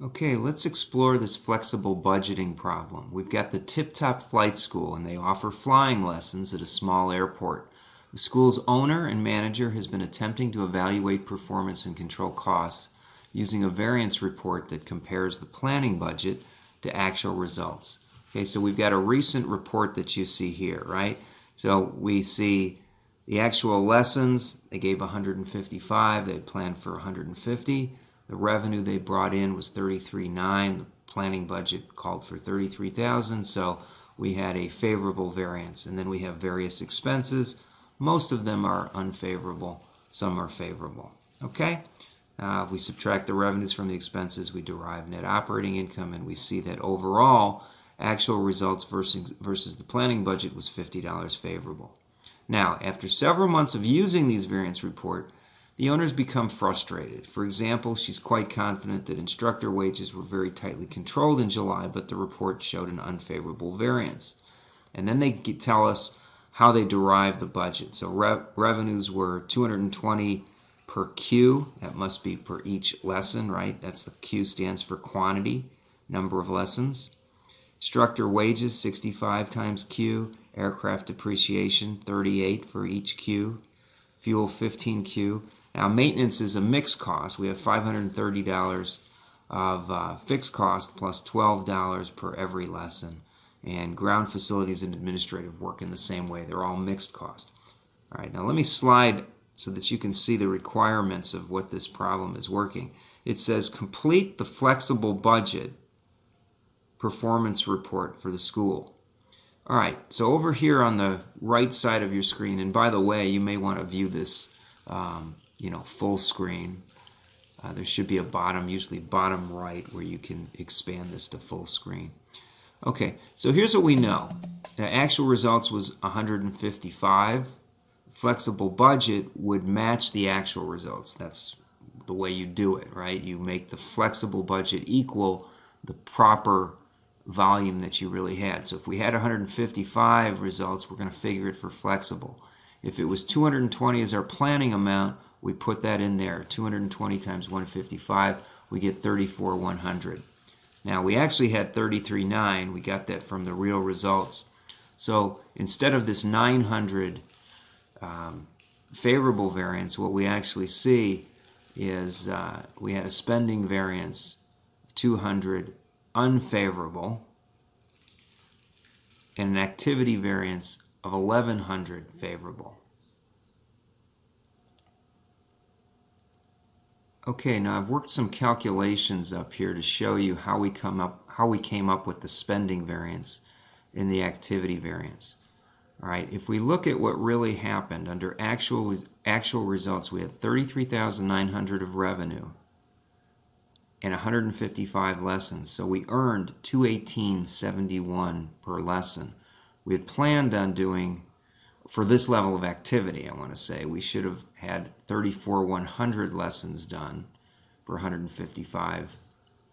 Okay, let's explore this flexible budgeting problem. We've got the TipTop Flight School, and they offer flying lessons at a small airport. The school's owner and manager has been attempting to evaluate performance and control costs using a variance report that compares the planning budget to actual results. Okay, so we've got a recent report that you see here, right? So we see the actual lessons, they gave 155, they planned for 150. The revenue they brought in was 33.9. The planning budget called for 33,000, so we had a favorable variance. And then we have various expenses. Most of them are unfavorable, some are favorable. Okay? If we subtract the revenues from the expenses, we derive net operating income, and we see that overall, actual results versus the planning budget was $50 favorable. Now, after several months of using these variance report, the owners become frustrated. For example, she's quite confident that instructor wages were very tightly controlled in July, but the report showed an unfavorable variance. And then they tell us how they derived the budget. So revenues were $220 per Q. That must be per each lesson, right? That's the Q stands for quantity, number of lessons. Instructor wages, 65 times Q. Aircraft depreciation, 38 for each Q. Fuel, 15 Q. Now, maintenance is a mixed cost. We have $530 of fixed cost plus $12 per every lesson. And ground facilities and administrative work in the same way. They're all mixed cost. All right, now let me slide so that you can see the requirements of what this problem is working. It says complete the flexible budget performance report for the school. All right, so over here on the right side of your screen, and by the way, you may want to view this full screen. There should be a bottom, usually bottom right, where you can expand this to full screen. Okay, so here's what we know. The actual results was 155. Flexible budget would match the actual results. That's the way you do it, right? You make the flexible budget equal the proper volume that you really had. So if we had 155 results, we're going to figure it for flexible. If it was 220 as our planning amount, we put that in there. 220 times 155, we get 34,100. Now we actually had 33.9. We got that from the real results. So instead of this 900 favorable variance, what we actually see is we had a spending variance of 200 unfavorable and an activity variance of 1,100 favorable. Okay, now I've worked some calculations up here to show you how we came up with the spending variance and the activity variance. All right, if we look at what really happened under actual results, we had 33,900 of revenue and 155 lessons. So we earned $218.71 per lesson. We had planned on doing, for this level of activity, I want to say, we should have had 34,100 lessons done for 155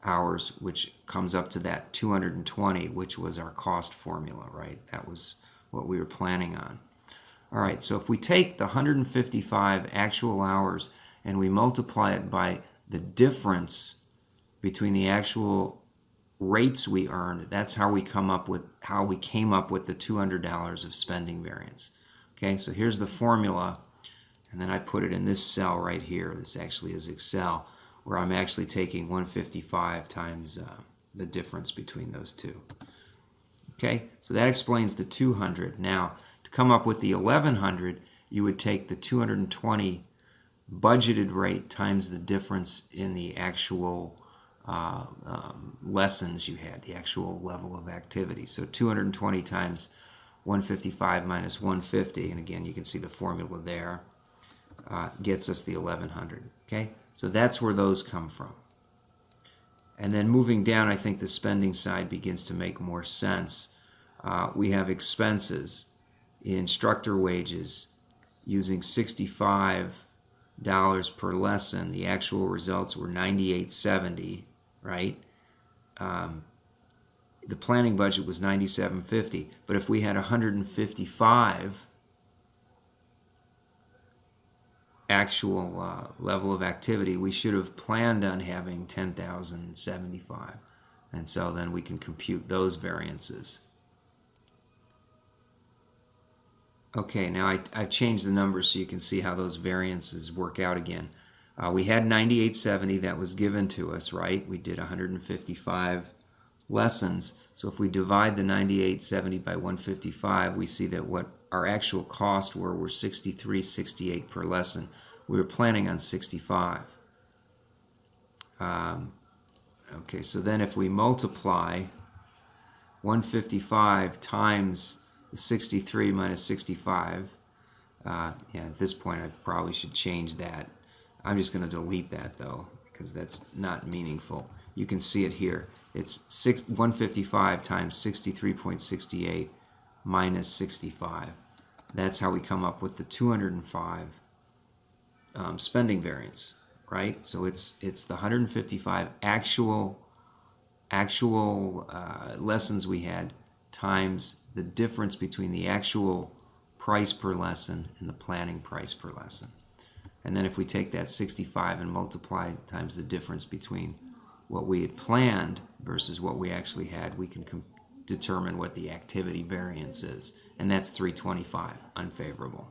hours, which comes up to that 220, which was our cost formula, right? That was what we were planning on. All right, so if we take the 155 actual hours and we multiply it by the difference between the actual rates we earned, that's how we came up with the $200 of spending variance. Okay, so here's the formula, and then I put it in this cell right here. This actually is Excel, where I'm actually taking 155 times the difference between those two. Okay, so that explains the 200. Now, to come up with the 1,100, you would take the 220 budgeted rate times the difference in the actual lessons you had, the actual level of activity. So 220 times 155 minus 150, and again, you can see the formula there, gets us the 1,100. Okay, so that's where those come from. And then moving down, I think the spending side begins to make more sense. We have expenses, instructor wages, using $65 per lesson. The actual results were $98.70, right? The planning budget was $97.50. But if we had 155 actual level of activity, we should have planned on having 10,075. And so then we can compute those variances. Okay, now I've changed the numbers so you can see how those variances work out again. We had 9870 that was given to us, right? We did 155 lessons. So if we divide the 9870 by 155, we see that what our actual costs were 63.68 per lesson. We were planning on 65. Okay, so then if we multiply 155 times the 63 minus 65, yeah, at this point I probably should change that. I'm just going to delete that though, because that's not meaningful. You can see it here. It's 155 times 63.68 minus 65. That's how we come up with the 205 spending variance, right? So it's the 155 actual lessons we had times the difference between the actual price per lesson and the planning price per lesson. And then if we take that 65 and multiply times the difference between what we had planned versus what we actually had, we can determine what the activity variance is. And that's 325, unfavorable.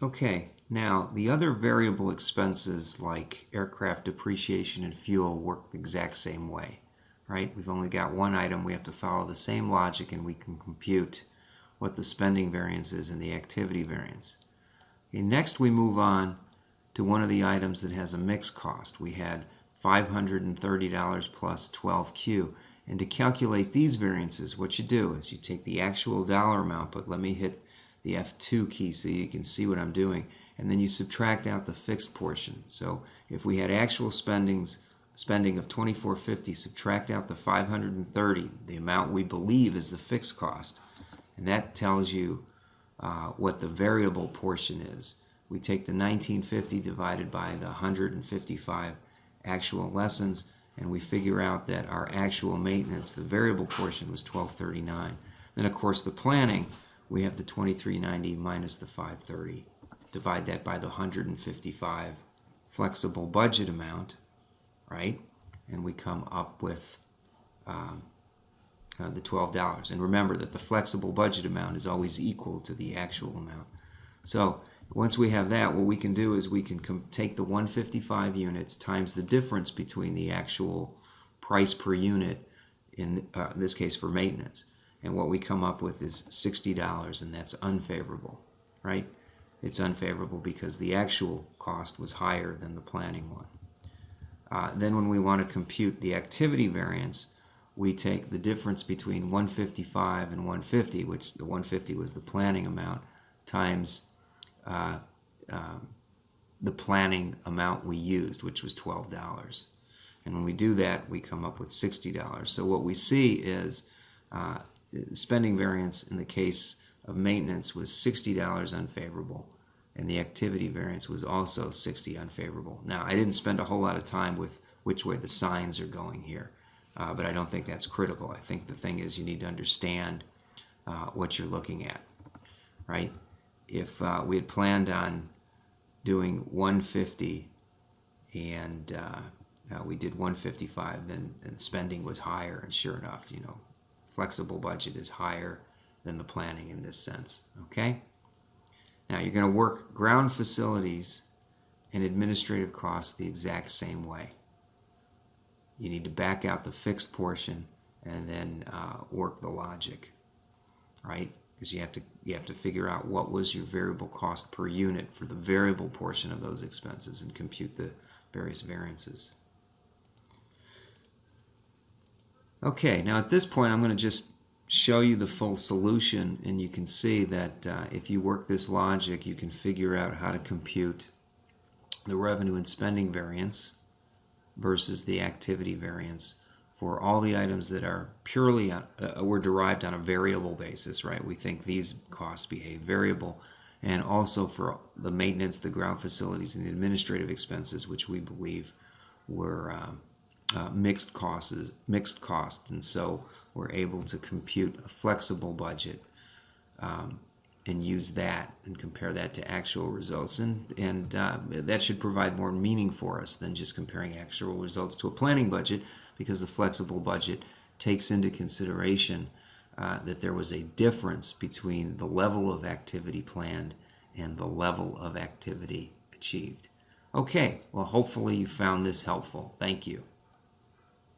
Okay, now the other variable expenses like aircraft depreciation and fuel work the exact same way, right? We've only got one item. We have to follow the same logic and we can compute what the spending variance is and the activity variance. Okay, next we move on to one of the items that has a mixed cost. We had $530 plus 12Q. And to calculate these variances, what you do is you take the actual dollar amount, but let me hit the F2 key so you can see what I'm doing, and then you subtract out the fixed portion. So if we had actual spending of $24.50, subtract out the $530, the amount we believe is the fixed cost, and that tells you what the variable portion is. We take the $19.50 divided by the 155 actual lessons, and we figure out that our actual maintenance, the variable portion, was $12.39. Then of course the planning, we have the $23.90 minus the $530. Divide that by the 155 flexible budget amount, right? And we come up with the $12. And remember that the flexible budget amount is always equal to the actual amount. So once we have that, what we can do is we can take the 155 units times the difference between the actual price per unit, in this case for maintenance. And what we come up with is $60, and that's unfavorable, right? It's unfavorable because the actual cost was higher than the planning one. Then when we want to compute the activity variance, we take the difference between 155 and 150, which the 150 was the planning amount, times the planning amount we used, which was $12. And when we do that, we come up with $60. So what we see is spending variance in the case of maintenance was $60 unfavorable, and the activity variance was also $60 unfavorable. Now, I didn't spend a whole lot of time with which way the signs are going here, but I don't think that's critical. I think the thing is you need to understand what you're looking at, right? If we had planned on doing 150 and we did 155, then spending was higher, and sure enough, you know, flexible budget is higher than the planning in this sense, okay? Now you're going to work ground facilities and administrative costs the exact same way. You need to back out the fixed portion and then work the logic, right? Because you have to figure out what was your variable cost per unit for the variable portion of those expenses and compute the various variances. Okay, now at this point I'm going to just show you the full solution, and you can see that if you work this logic, you can figure out how to compute the revenue and spending variance versus the activity variance for all the items that are purely were derived on a variable basis, right? We think these costs behave variable, and also for the maintenance, the ground facilities, and the administrative expenses, which we believe were mixed costs, and so we're able to compute a flexible budget and use that and compare that to actual results. And that should provide more meaning for us than just comparing actual results to a planning budget, because the flexible budget takes into consideration that there was a difference between the level of activity planned and the level of activity achieved. Okay, well, hopefully you found this helpful. Thank you.